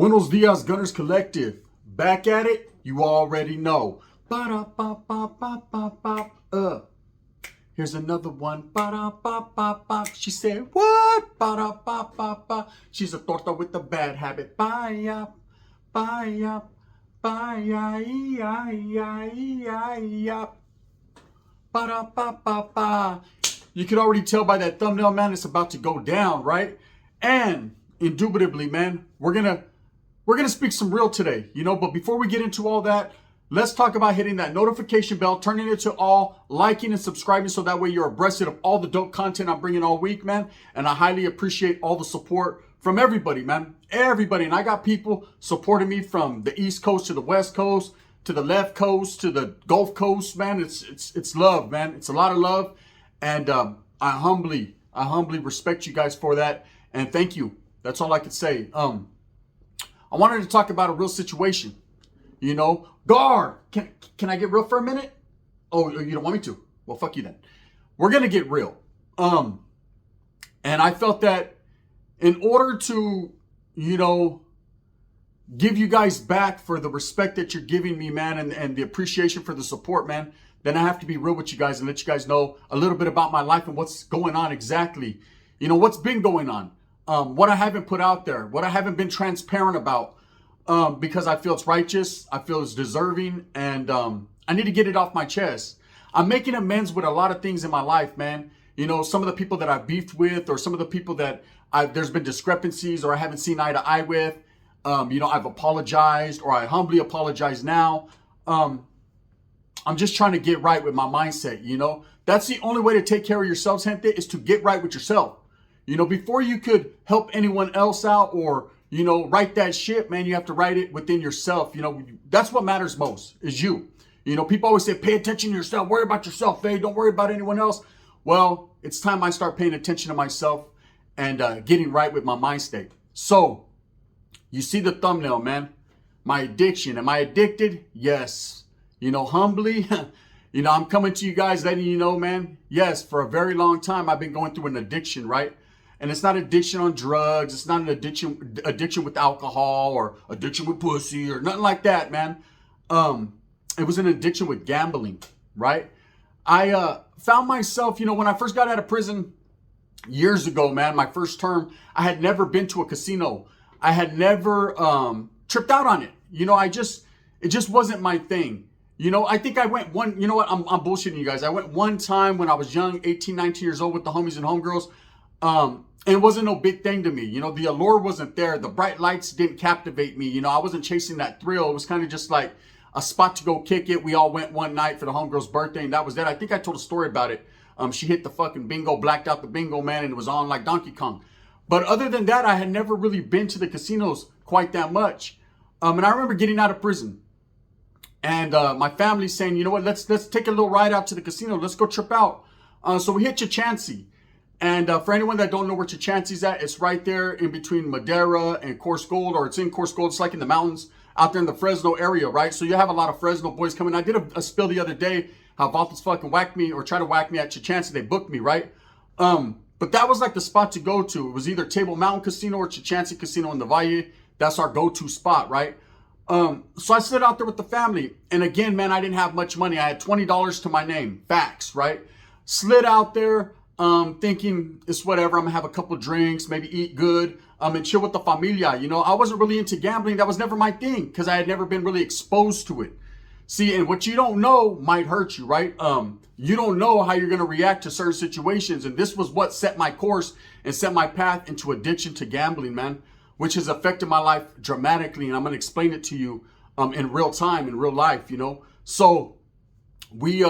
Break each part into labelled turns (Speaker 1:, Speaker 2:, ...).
Speaker 1: Buenos dias, Gunners Collective. Back at it, you already know. Ba-da-ba-ba-ba-ba-ba. Here's another one. Ba-da-ba-ba-ba. She said, what? Ba-da-ba-ba-ba. She's a torta with a bad habit. Bye-ya, bye-ya, bye-ya-ya-ya-ya. Ba-da-ba-ba-ba. You can already tell by that thumbnail, man, it's about to go down, right? And indubitably, man, we're gonna speak some real today, but before we get into all that, let's talk about hitting that notification bell, turning it to all, liking and subscribing so that way you're abreast of all the dope content I'm bringing all week, man. And I highly appreciate all the support from everybody, man. Everybody. And I got people supporting me from the East Coast to the West Coast, to the left coast, to the Gulf Coast, man. It's love, man. It's a lot of love. And I humbly respect you guys for that. And thank you. That's all I could say. I wanted to talk about a real situation. Guard, can I get real for a minute? Oh, you don't want me to? Well, fuck you then. We're going to get real. And I felt that in order to, give you guys back for the respect that you're giving me, man, and the appreciation for the support, man, then I have to be real with you guys and let you guys know a little bit about my life and what's going on exactly. What's been going on. What I haven't put out there, what I haven't been transparent about, because I feel it's righteous, I feel it's deserving, and I need to get it off my chest. I'm making amends with a lot of things in my life, man. Some of the people that I've beefed with, or some of the people that there's been discrepancies or I haven't seen eye to eye with. I've apologized, or I humbly apologize now. I'm just trying to get right with my mindset, That's the only way to take care of yourselves, gente, is to get right with yourself. Before you could help anyone else out or, write that shit, man, you have to write it within yourself. That's what matters most, is you. People always say, pay attention to yourself, worry about yourself, hey, don't worry about anyone else. Well, it's time I start paying attention to myself and getting right with my mind state. So, you see the thumbnail, man. My addiction. Am I addicted? Yes. Humbly, I'm coming to you guys letting you know, man, yes, for a very long time, I've been going through an addiction, right? And it's not addiction on drugs. It's not an addiction with alcohol or addiction with pussy or nothing like that, man. It was an addiction with gambling, right? I found myself, when I first got out of prison years ago, man, my first term, I had never been to a casino. I had never tripped out on it. It just wasn't my thing. I think I went one, I'm bullshitting you guys. I went one time when I was young, 18, 19 years old with the homies and homegirls. And it wasn't no big thing to me. The allure wasn't there. The bright lights didn't captivate me. I wasn't chasing that thrill. It was kind of just like a spot to go kick it. We all went one night for the homegirl's birthday, and that was that. I think I told a story about it. She hit the fucking bingo, blacked out the bingo, man, and it was on like Donkey Kong. But other than that, I had never really been to the casinos quite that much. And I remember getting out of prison. And my family saying, you know what, let's take a little ride out to the casino. Let's go trip out. So we hit Chichancy. And for anyone that don't know where Chichancy's at, it's right there in between Madera and Coarse Gold, or it's in Coarse Gold. It's like in the mountains out there in the Fresno area, right? So you have a lot of Fresno boys coming. I did a spill the other day, how Vatos fucking whacked me or tried to whack me at Chichancy. They booked me, right? But that was like the spot to go to. It was either Table Mountain Casino or Chichancy Casino in the Valle. That's our go-to spot, right? So I slid out there with the family. And again, man, I didn't have much money. I had $20 to my name. Facts, right? Slid out there. Thinking it's whatever, I'm gonna have a couple drinks, maybe eat good, and chill with the familia. I wasn't really into gambling. That was never my thing because I had never been really exposed to it. See, and what you don't know might hurt you, right? You don't know how you're gonna react to certain situations, and this was what set my course and set my path into addiction to gambling, man, which has affected my life dramatically, and I'm gonna explain it to you in real time, in real life, So we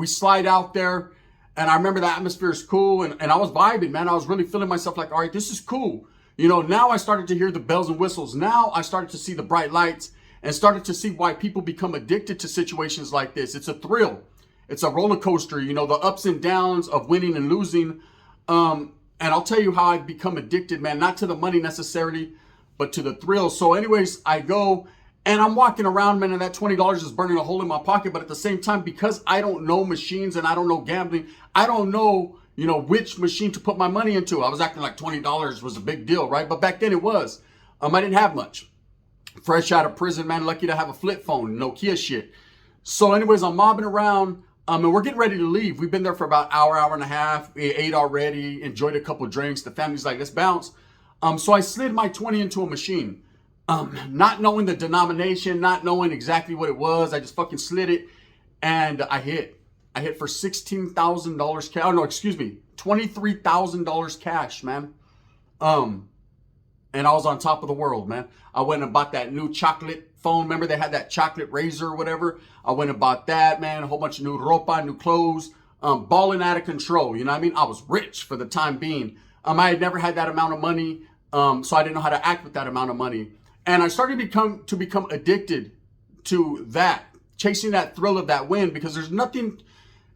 Speaker 1: slide out there. And I remember the atmosphere is cool, and I was vibing, man. I was really feeling myself like, all right, this is cool. Now I started to hear the bells and whistles. Now I started to see the bright lights and started to see why people become addicted to situations like this. It's a thrill. It's a roller coaster, the ups and downs of winning and losing. And I'll tell you how I've become addicted, man, not to the money necessarily, but to the thrill. So anyways, I go and I'm walking around, man, and that $20 is burning a hole in my pocket. But at the same time, because I don't know machines and I don't know gambling, I don't know, which machine to put my money into. I was acting like $20 was a big deal, right? But back then it was. I didn't have much. fresh out of prison, man. Lucky to have a flip phone, Nokia shit. So anyways, I'm mobbing around. And we're getting ready to leave. We've been there for about hour and a half. We ate already, enjoyed a couple drinks. The family's like, let's bounce. So I slid my 20 into a machine. Not knowing the denomination, not knowing exactly what it was. I just fucking slid it and I hit. I hit for $16,000 cash. Oh, no, excuse me. $23,000 cash, man. And I was on top of the world, man. I went and bought that new chocolate phone. Remember they had that chocolate razor or whatever? I went and bought that, man. A whole bunch of new ropa, new clothes. Balling out of control, you know what I mean? I was rich for the time being. I had never had that amount of money, so I didn't know how to act with that amount of money. And I started to become addicted to that, chasing that thrill of that win, because there's nothing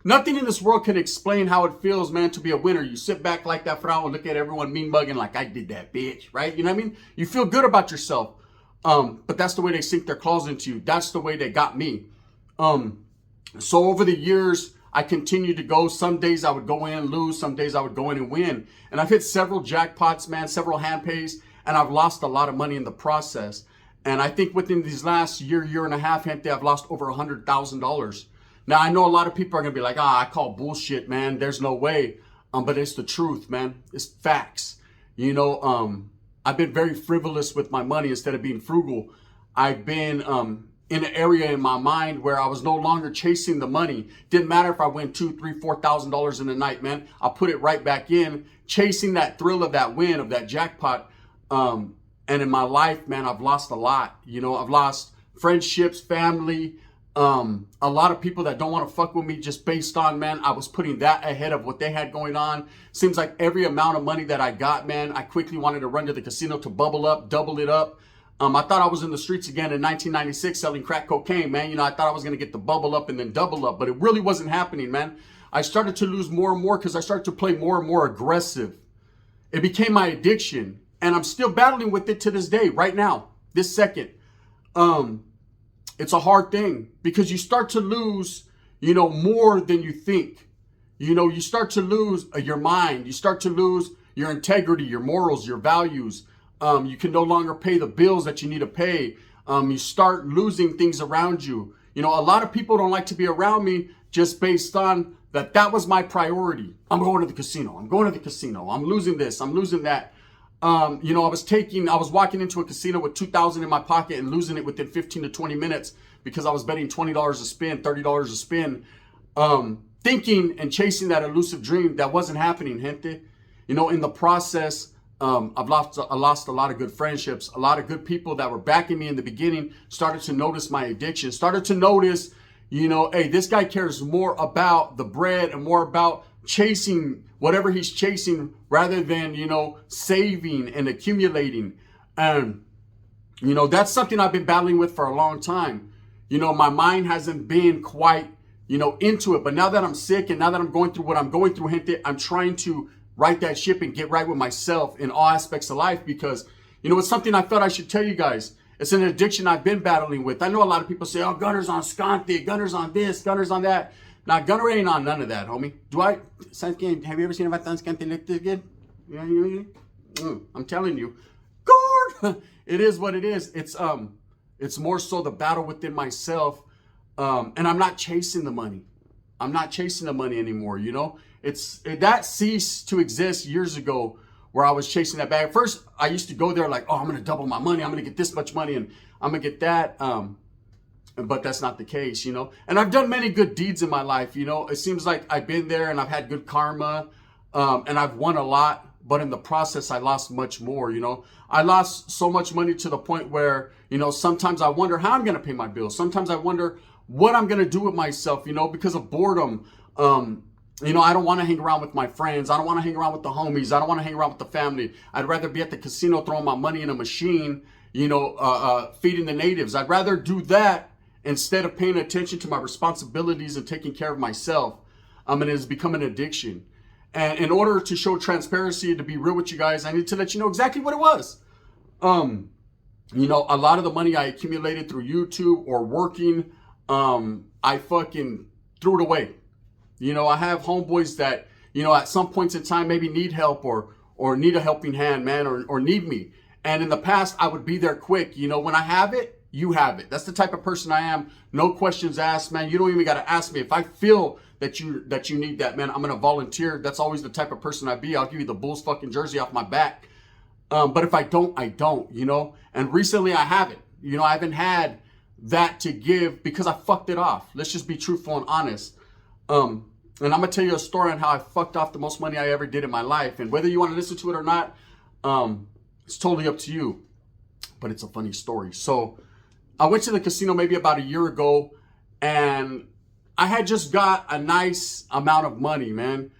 Speaker 1: in this world can explain how it feels, man, to be a winner. You sit back like that frau and look at everyone mean mugging like, I did that, bitch, right? You know what I mean? You feel good about yourself. But that's the way they sink their claws into you. That's the way they got me. So over the years, I continued to go. Some days I would go in, lose. Some days I would go in and win. And I've hit several jackpots, man, several hand pays, and I've lost a lot of money in the process. And I think within these last year and a half, gente, I've lost over $100,000. Now, I know a lot of people are going to be like, I call bullshit, man. There's no way. But it's the truth, man. It's facts. You know, I've been very frivolous with my money instead of being frugal. I've been in an area in my mind where I was no longer chasing the money. Didn't matter if I win $2,000, $3,000, $4,000 in a night, man. I'll put it right back in, chasing that thrill of that win, of that jackpot. And in my life, man, I've lost a lot. You know, I've lost friendships, family, a lot of people that don't want to fuck with me just based on, man, I was putting that ahead of what they had going on. Seems like every amount of money that I got, man, I quickly wanted to run to the casino to bubble up, double it up. I thought I was in the streets again in 1996 selling crack cocaine, man. You know, I thought I was going to get the bubble up and then double up, but it really wasn't happening, man. I started to lose more and more because I started to play more and more aggressive. It became my addiction, and I'm still battling with it to this day, right now, this second. It's a hard thing because you start to lose, you know, more than you think. You know, you start to lose your mind. You start to lose your integrity, your morals, your values. You can no longer pay the bills that you need to pay. You start losing things around you. You know, a lot of people don't like to be around me just based on that was my priority. I'm going to the casino. I'm going to the casino. I'm losing this. I'm losing that. You know, I was walking into a casino with $2,000 in my pocket and losing it within 15 to 20 minutes because I was betting $20 a spin, $30 a spin, thinking and chasing that elusive dream that wasn't happening, gente. You know, in the process, I lost a lot of good friendships. A lot of good people that were backing me in the beginning started to notice my addiction, started to notice, you know, hey, this guy cares more about the bread and more about chasing whatever he's chasing rather than, you know, saving and accumulating. And, you know, that's something I've been battling with for a long time. You know, my mind hasn't been quite, you know, into it. But now that I'm sick and now that I'm going through what I'm going through, gente, I'm trying to right that ship and get right with myself in all aspects of life because, you know, it's something I thought I should tell you guys. It's an addiction I've been battling with. I know a lot of people say, oh, Gunner's on Sconte, Gunner's on this, Gunner's on that. Now, Gunner ain't on none of that, homie. Have you ever seen a Vatan Sconte look this good? I'm telling you. God! It is what it is. It's more so the battle within myself. And I'm not chasing the money. I'm not chasing the money anymore, you know? That ceased to exist years ago where I was chasing that bag. First, I used to go there like, oh, I'm going to double my money. I'm going to get this much money and I'm going to get that. But that's not the case, you know? And I've done many good deeds in my life, you know? It seems like I've been there and I've had good karma and I've won a lot. But in the process, I lost much more, you know? I lost so much money to the point where, you know, sometimes I wonder how I'm going to pay my bills. Sometimes I wonder what I'm going to do with myself, you know, because of boredom. You know, I don't want to hang around with my friends. I don't want to hang around with the homies. I don't want to hang around with the family. I'd rather be at the casino throwing my money in a machine, you know, feeding the natives. I'd rather do that instead of paying attention to my responsibilities and taking care of myself. And it has become an addiction. And in order to show transparency, to be real with you guys, I need to let you know exactly what it was. You know, a lot of the money I accumulated through YouTube or working, I fucking threw it away. You know, I have homeboys that, you know, at some points in time maybe need help or need a helping hand, man, or need me. And in the past, I would be there quick. You know, when I have it, you have it. That's the type of person I am. No questions asked, man. You don't even got to ask me. If I feel that you need that, man, I'm going to volunteer. That's always the type of person I be. I'll give you the Bulls fucking jersey off my back. But if I don't, I don't, you know. And recently I haven't. You know, I haven't had that to give because I fucked it off. Let's just be truthful and honest. And I'm going to tell you a story on how I fucked off the most money I ever did in my life. And whether you want to listen to it or not, it's totally up to you. But it's a funny story. So I went to the casino maybe about a year ago, and I had just got a nice amount of money, man.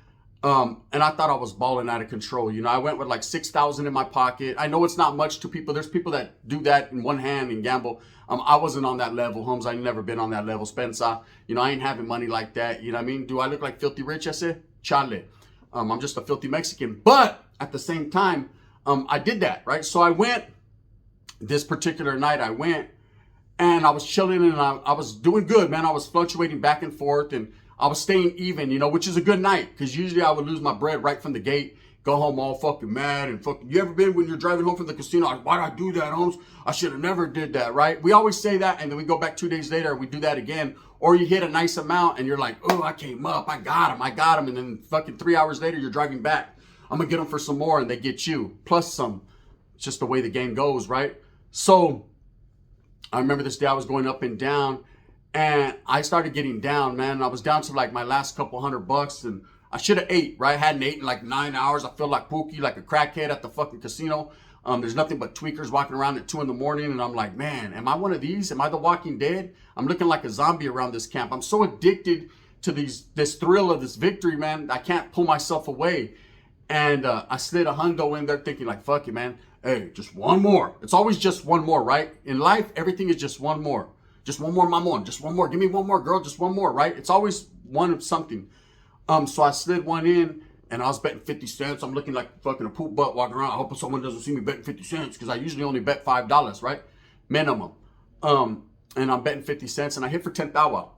Speaker 1: And I thought I was balling out of control. You know, I went with like 6,000 in my pocket. I know it's not much to people. There's people that do that in one hand and gamble. I wasn't on that level, Holmes. I've never been on that level, Spencer. You know, I ain't having money like that. You know what I mean? Do I look like filthy rich? I said, chale. I'm just a filthy Mexican. But at the same time, I did that, right? So I went this particular night. I went and I was chilling and I was doing good, man. I was fluctuating back and forth and I was staying even, you know, which is a good night because usually I would lose my bread right from the gate, go home all fucking mad and fucking. You ever been when you're driving home from the casino? Like, why'd I do that, Holmes? I should have never did that, right? We always say that and then we go back 2 days later and we do that again. Or you hit a nice amount and you're like, oh, I came up, I got him. And then fucking 3 hours later, you're driving back. I'm gonna get them for some more and they get you, plus some. It's just the way the game goes, right? So I remember this day I was going up and down and I started getting down, man. I was down to like my last couple $100 and I should have ate, right? I hadn't eaten in like 9 hours. I feel like Pookie, like a crackhead at the fucking casino. There's nothing but tweakers walking around at 2 in the morning. And I'm like, man, am I one of these? Am I the Walking Dead? I'm looking like a zombie around this camp. I'm so addicted to this thrill of this victory, man. I can't pull myself away. And I slid a hundo in there thinking like, fuck it, man. Hey, just one more. It's always just one more, right? In life, everything is just one more. Just one more, mamon. Just one more. Give me one more, girl. Just one more, right? It's always one of something. So I slid one in and I was betting 50 cents. I'm looking like fucking a poop butt walking around. I hope someone doesn't see me betting 50 cents because I usually only bet $5, right? Minimum. And I'm betting 50 cents and I hit for 10 thou.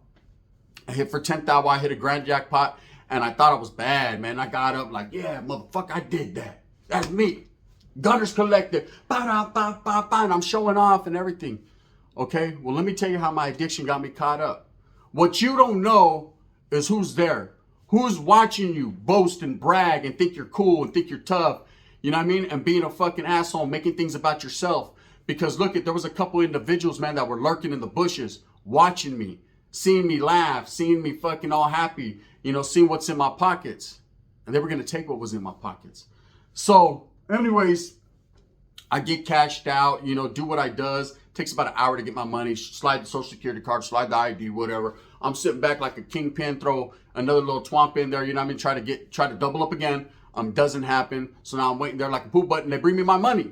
Speaker 1: I hit for 10 thou. I hit a grand jackpot and I thought it was bad, man. I got up like, yeah, motherfucker, I did that. That's me. Gunners Collective. And I'm showing off and everything. Okay, well, let me tell you how my addiction got me caught up. What you don't know is who's there. Who's watching you boast and brag and think you're cool and think you're tough. You know what I mean? And being a fucking asshole, making things about yourself. Because look, there was a couple individuals, man, that were lurking in the bushes, watching me, seeing me laugh, seeing me fucking all happy, you know, seeing what's in my pockets. And they were going to take what was in my pockets. So, anyways, I get cashed out, you know, do what I does. Takes about an hour to get my money, slide the social security card, slide the ID, whatever. I'm sitting back like a kingpin, throw another little twomp in there, you know what I mean? Try to double up again. Doesn't happen. So now I'm waiting there like a poop button. They bring me my money,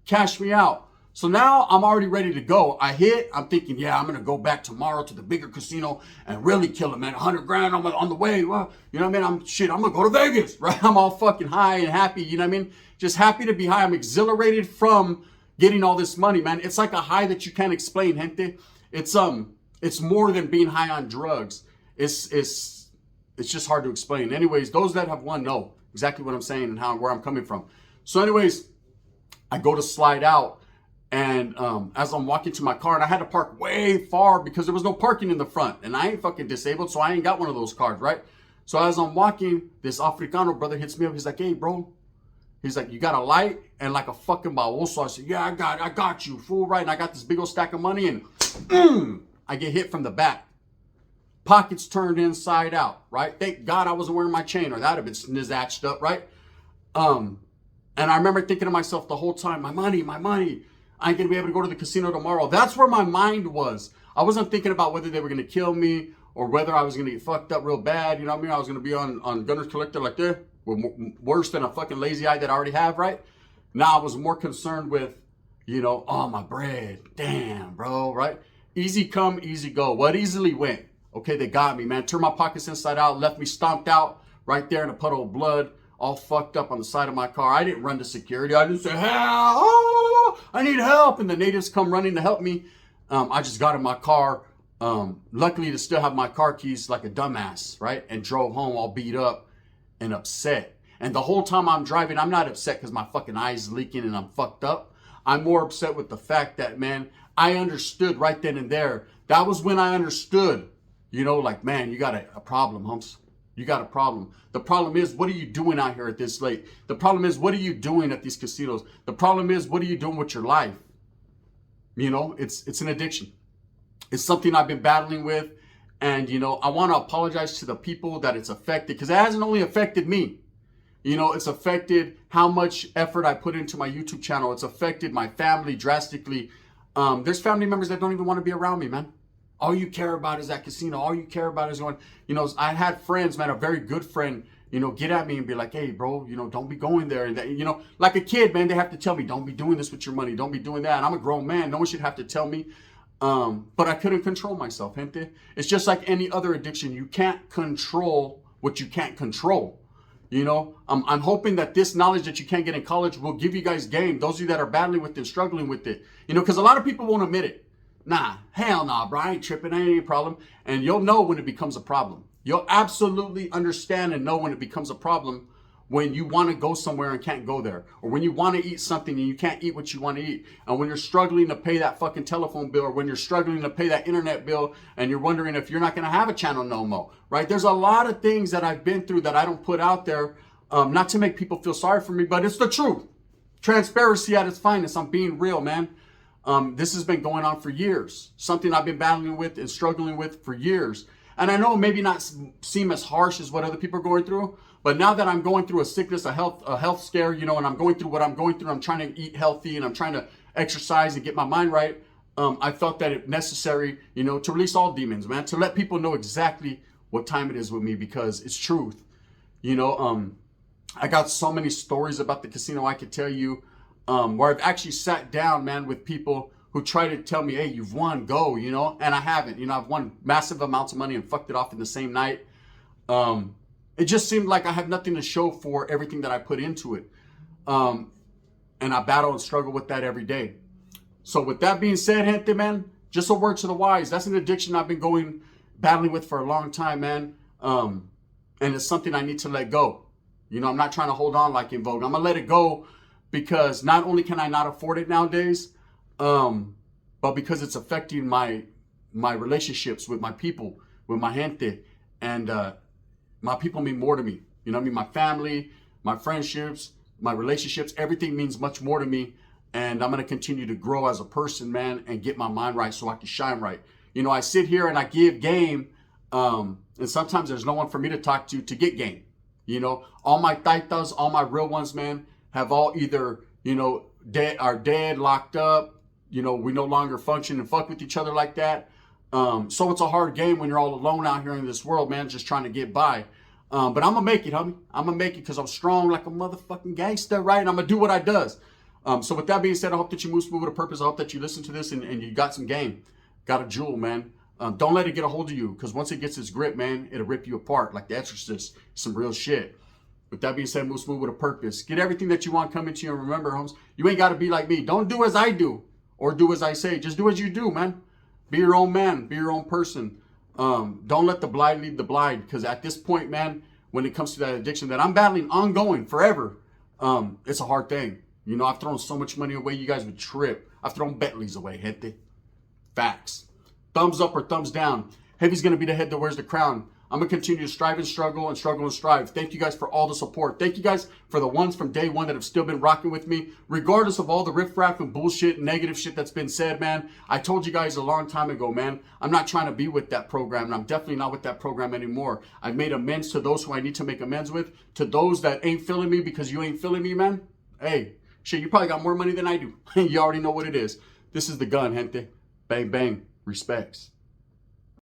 Speaker 1: cash me out. So now I'm already ready to go. I hit, I'm thinking, yeah, I'm going to go back tomorrow to the bigger casino and really kill it, man. 100 grand on the way. Well, you know what I mean? I'm going to go to Vegas, right? I'm all fucking high and happy, you know what I mean? Just happy to be high. I'm exhilarated from getting all this money, man. It's like a high that you can't explain, gente. It's more than being high on drugs. It's just hard to explain. Anyways, those that have won know exactly what I'm saying and where I'm coming from. So anyways, I go to slide out. And as I'm walking to my car, and I had to park way far because there was no parking in the front. And I ain't fucking disabled, so I ain't got one of those cars, right? So as I'm walking, this Africano brother hits me up. He's like, hey, bro. He's like, you got a light? And like a fucking baul. So I said, yeah, I got you, fool, right? And I got this big old stack of money, and I get hit from the back. Pockets turned inside out, right? Thank God I wasn't wearing my chain, or that would have been snizzatched up, right? And I remember thinking to myself the whole time, my money. I ain't gonna be able to go to the casino tomorrow. That's where my mind was. I wasn't thinking about whether they were gonna kill me or whether I was gonna get fucked up real bad. You know what I mean? I was gonna be on Gunners Collective like this, worse than a fucking lazy eye that I already have, right? Now I was more concerned with, you know, oh, my bread. Damn, bro, right? Easy come, easy go. What easily went. Okay, they got me, man. Turned my pockets inside out, left me stomped out right there in a puddle of blood, all fucked up on the side of my car. I didn't run to security. I didn't say, help, I need help. And the natives come running to help me. I just got in my car, luckily to still have my car keys like a dumbass, right? And drove home all beat up and upset. And the whole time I'm driving, I'm not upset because my fucking eye's leaking and I'm fucked up. I'm more upset with the fact that, man, I understood right then and there. That was when I understood, you know, like, man, you got a problem, Humps. You got a problem. The problem is, what are you doing out here at this late? The problem is, what are you doing at these casinos? The problem is, what are you doing with your life? You know, it's an addiction. It's something I've been battling with. And, you know, I want to apologize to the people that it's affected, because it hasn't only affected me. You know, it's affected how much effort I put into my YouTube channel. It's affected my family drastically. There's family members that don't even want to be around me, man. All you care about is that casino. All you care about is going, you know, I had friends, man, a very good friend, you know, get at me and be like, hey, bro, you know, don't be going there. And that, you know, like a kid, man, they have to tell me, don't be doing this with your money. Don't be doing that. And I'm a grown man. No one should have to tell me. But I couldn't control myself, gente. It's just like any other addiction. You can't control what you can't control. You know, I'm hoping that this knowledge that you can't get in college will give you guys game. Those of you that are battling with it and struggling with it. You know, because a lot of people won't admit it. Nah, hell nah, bro. I ain't tripping. I ain't any problem. And you'll know when it becomes a problem. You'll absolutely understand and know when it becomes a problem, when you want to go somewhere and can't go there, or when you want to eat something and you can't eat what you want to eat, and when you're struggling to pay that fucking telephone bill, or when you're struggling to pay that internet bill, and you're wondering if you're not going to have a channel no more, right? There's a lot of things that I've been through that I don't put out there, not to make people feel sorry for me, but it's the truth. Transparency at its finest. I'm being real, man. This has been going on for years. Something I've been battling with and struggling with for years. And I know maybe not seem as harsh as what other people are going through, but now that I'm going through a sickness, a health scare, you know, and I'm going through what I'm going through, I'm trying to eat healthy and I'm trying to exercise and get my mind right. I felt that it necessary, you know, to release all demons, man, to let people know exactly what time it is with me, because it's truth. You know, I got so many stories about the casino I could tell you, where I've actually sat down, man, with people who try to tell me, hey, you've won, go, you know, and I haven't. You know, I've won massive amounts of money and fucked it off in the same night. It just seemed like I have nothing to show for everything that I put into it. And I battle and struggle with that every day. So with that being said, gente, man, just a word to the wise. That's an addiction I've been battling with for a long time, man. And it's something I need to let go. You know, I'm not trying to hold on like In Vogue. I'm going to let it go, because not only can I not afford it nowadays, but because it's affecting my relationships with my people, with my gente. And my people mean more to me. You know what I mean? My family, my friendships, my relationships, everything means much more to me. And I'm going to continue to grow as a person, man, and get my mind right so I can shine right. You know, I sit here and I give game, and sometimes there's no one for me to talk to get game. You know, all my taitas, all my real ones, man, have all either, you know, are dead, locked up. You know, we no longer function and fuck with each other like that. So it's a hard game when you're all alone out here in this world, man, just trying to get by. But I'm going to make it, homie. I'm going to make it because I'm strong like a motherfucking gangster, right? And I'm going to do what I does. So with that being said, I hope that you move smooth with a purpose. I hope that you listen to this and you got some game. Got a jewel, man. Don't let it get a hold of you, because once it gets its grip, man, it'll rip you apart like The Exorcist. Some real shit. With that being said, move smooth with a purpose. Get everything that you want coming to you. And remember, homes, you ain't got to be like me. Don't do as I do or do as I say. Just do as you do, man. Be your own man. Be your own person. Don't let the blind lead the blind, because at this point, man, when it comes to that addiction that I'm battling ongoing forever, it's a hard thing. You know, I've thrown so much money away, you guys would trip. I've thrown Bentleys away, gente. Facts. Thumbs up or thumbs down. Heavy's going to be the head that wears the crown. I'm going to continue to strive and struggle and struggle and strive. Thank you guys for all the support. Thank you guys for the ones from day one that have still been rocking with me, regardless of all the riffraff and bullshit and negative shit that's been said, man. I told you guys a long time ago, man, I'm not trying to be with that program, and I'm definitely not with that program anymore. I've made amends to those who I need to make amends with. To those that ain't feeling me because you ain't feeling me, man, hey, shit, you probably got more money than I do. You already know what it is. This is the gun, gente. Bang, bang. Respects.